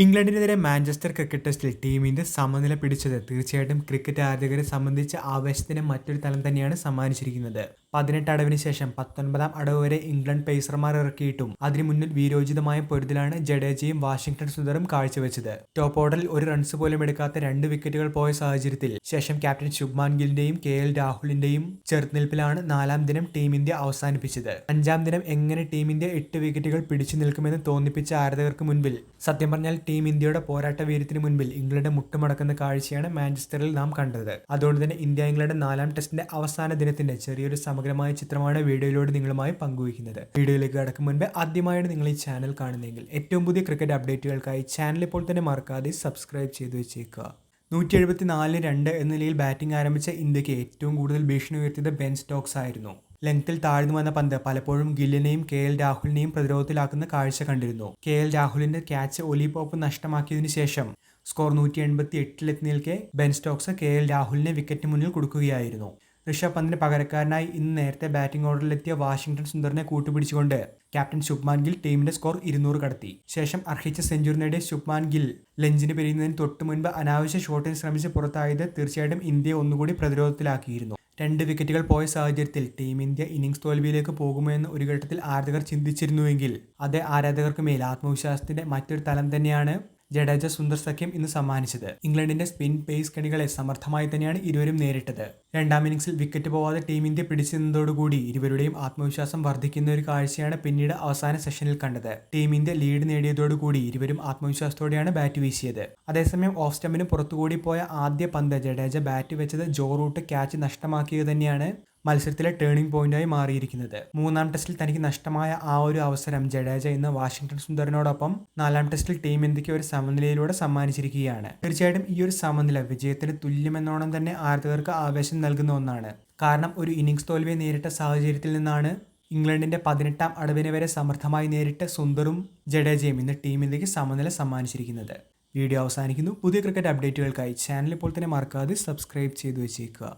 ഇംഗ്ലണ്ടിനെതിരെ Manchester cricket ടെസ്റ്റിൽ ടീമിന്റെ സമനില പിടിച്ചത് തീർച്ചയായിട്ടും ക്രിക്കറ്റ് ആരാധകരെ സംബന്ധിച്ച ആവേശത്തിന് മറ്റൊരു തലം തന്നെയാണ് സമ്മാനിച്ചിരിക്കുന്നത്. 18 അടവിന് ശേഷം 19ാം അടവ് വരെ ഇംഗ്ലണ്ട് പേസർമാർ ഇറക്കിയിട്ടും അതിനു മുന്നിൽ വീരോചിതമായ പൊരുതലാണ് ജഡേജയും വാഷിംഗ്ടൺ സുന്ദറും കാഴ്ചവെച്ചത്. ടോപ്പ് ഓർഡറിൽ ഒരു റൺസ് പോലും എടുക്കാത്ത 2 വിക്കറ്റുകൾ പോയ സാഹചര്യത്തിൽ ശേഷം ക്യാപ്റ്റൻ ശുഭ്മാൻ ഗില്ലിന്റെയും KL രാഹുലിന്റെയും ചെറുത്തുനിൽപ്പിലാണ് 4ാം ദിനം ടീം ഇന്ത്യ അവസാനിപ്പിച്ചത്. 5ാം ദിനം എങ്ങനെ ടീം ഇന്ത്യ 8 വിക്കറ്റുകൾ പിടിച്ചു നിൽക്കുമെന്ന് തോന്നിപ്പിച്ച ആരാധകർക്ക് മുൻപിൽ സത്യം പറഞ്ഞാൽ ടീം ഇന്ത്യയുടെ പോരാട്ട വീര്യത്തിന് മുൻപിൽ ഇംഗ്ലണ്ട് മുട്ടുമടക്കുന്ന കാഴ്ചയാണ് മാഞ്ചസ്റ്ററിൽ നാം കണ്ടത്. അതുകൊണ്ട് തന്നെ ഇന്ത്യ ഇംഗ്ലണ്ട് 4ാം ടെസ്റ്റിന്റെ അവസാന ദിനത്തിന്റെ ചെറിയൊരു സമഗ്രമായ ചിത്രമാണ് വീഡിയോയിലൂടെ നിങ്ങളുമായി പങ്കുവയ്ക്കുന്നത്. വീഡിയോയിലേക്ക് കടക്കും മുൻപ് ആദ്യമായാണ് നിങ്ങൾ ഈ ചാനൽ കാണുന്നതെങ്കിൽ ഏറ്റവും പുതിയ ക്രിക്കറ്റ് അപ്ഡേറ്റുകൾക്കായി ചാനൽ ഇപ്പോൾ തന്നെ മറക്കാതെ സബ്സ്ക്രൈബ് ചെയ്തു വെച്ചേക്കുക. 174-2 എന്ന നിലയിൽ ബാറ്റിംഗ് ആരംഭിച്ച ഇന്ത്യക്ക് ഏറ്റവും കൂടുതൽ ഭീഷണി ഉയർത്തിയത് ബെൻ സ്റ്റോക്സ് ആയിരുന്നു. ലെങ്ത്തിൽ താഴ്ന്നു വന്ന പന്ത് പലപ്പോഴും ഗില്ലിനെയും KL രാഹുലിനെയും പ്രതിരോധത്തിലാക്കുന്ന കാഴ്ച കണ്ടിരുന്നു. KL രാഹുലിന്റെ ക്യാച്ച് ഒലി പോപ്പ് നഷ്ടമാക്കിയതിനു ശേഷം സ്കോർ 188-എത്തി നിൽക്കെ ബെൻ സ്റ്റോക്സ് KL രാഹുലിനെ വിക്കറ്റിന് മുന്നിൽ കൊടുക്കുകയായിരുന്നു. ഋഷഭ് പന്തിന് പകരക്കാരനായി ഇന്ന് നേരത്തെ ബാറ്റിംഗ് ഓർഡറിലെത്തിയ വാഷിംഗ്ടൺ സുന്ദറിനെ കൂട്ടുപിടിച്ചുകൊണ്ട് ക്യാപ്റ്റൻ ശുഭ്മാൻ ഗിൽ ടീമിന്റെ സ്കോർ 200 കടത്തി. ശേഷം അർഹിച്ച സെഞ്ചുറി നേടിയ ശുഭ്മാൻ ഗിൽ ലഞ്ചിന് പിരിയുന്നതിന് തൊട്ടു മുൻപ് അനാവശ്യ ഷോട്ടിന് ശ്രമിച്ച് പുറത്തായത് തീർച്ചയായിട്ടും ഇന്ത്യയെ ഒന്നുകൂടി പ്രതിരോധത്തിലാക്കിയിരുന്നു. 2 വിക്കറ്റുകൾ പോയ സാഹചര്യത്തിൽ ടീം ഇന്ത്യ ഇന്നിംഗ്സ് തോൽവിയിലേക്ക് പോകുമോ എന്ന് ഒരു ഘട്ടത്തിൽ ആരാധകർ ചിന്തിച്ചിരുന്നുവെങ്കിൽ അതേ ആരാധകർക്ക് മേൽ ആത്മവിശ്വാസത്തിന്റെ മറ്റൊരു തലം തന്നെയാണ് ജഡേജ സുന്ദർ സഖ്യം ഇന്ന് സമ്മാനിച്ചത്. ഇംഗ്ലണ്ടിന്റെ സ്പിൻ പേസ് കണികളെ സമർത്ഥമായി തന്നെയാണ് ഇരുവരും നേരിട്ടത്. 2ാം ഇന്നിംഗ്സിൽ വിക്കറ്റ് പോവാതെ ടീം ഇന്ത്യ പിടിച്ചു നിന്നതോടുകൂടി ഇരുവരുടെയും ആത്മവിശ്വാസം വർദ്ധിക്കുന്ന ഒരു കാഴ്ചയാണ് പിന്നീട് അവസാന സെഷനിൽ കണ്ടത്. ടീം ഇന്ത്യ ലീഡ് നേടിയതോടുകൂടി ഇരുവരും ആത്മവിശ്വാസത്തോടെയാണ് ബാറ്റ് വീശിയത്. അതേസമയം ഓഫ് സ്റ്റമ്പിന് പുറത്തുകൂടി പോയ ആദ്യ പന്ത് ജഡേജ ബാറ്റ് വെച്ചത് ജോ റൂട്ട് ക്യാച്ച് നഷ്ടമാക്കിയത് തന്നെയാണ് മത്സരത്തിലെ ടേണിംഗ് പോയിന്റായി മാറിയിരിക്കുന്നത്. 3ാം ടെസ്റ്റിൽ തനിക്ക് നഷ്ടമായ ആ ഒരു അവസരം ജഡേജ ഇന്ന് വാഷിംഗ്ടൺ സുന്ദറിനോടൊപ്പം 4ാം ടെസ്റ്റിൽ ടീം ഇന്ത്യക്ക് ഒരു സമനിലയിലൂടെ സമ്മാനിച്ചിരിക്കുകയാണ്. തീർച്ചയായിട്ടും ഈ ഒരു സമനില വിജയത്തിന് തുല്യമെന്നോണം തന്നെ ആരാധകർക്ക് ആവേശം നൽകുന്ന ഒന്നാണ്. കാരണം ഒരു ഇന്നിംഗ്സ് തോൽവിയെ നേരിട്ട സാഹചര്യത്തിൽ നിന്നാണ് ഇംഗ്ലണ്ടിന്റെ 18ാം അടവിനെ വരെ സമർത്ഥമായി നേരിട്ട സുന്ദറും ജഡേജയും ഇന്ന് ടീം ഇന്ത്യക്ക് സമനില സമ്മാനിച്ചിരിക്കുന്നത്. വീഡിയോ അവസാനിക്കുന്നു. പുതിയ ക്രിക്കറ്റ് അപ്ഡേറ്റുകൾക്കായി ചാനൽ ഇപ്പോൾ തന്നെ മറക്കാതെ സബ്സ്ക്രൈബ് ചെയ്തു വെച്ചേക്കുക.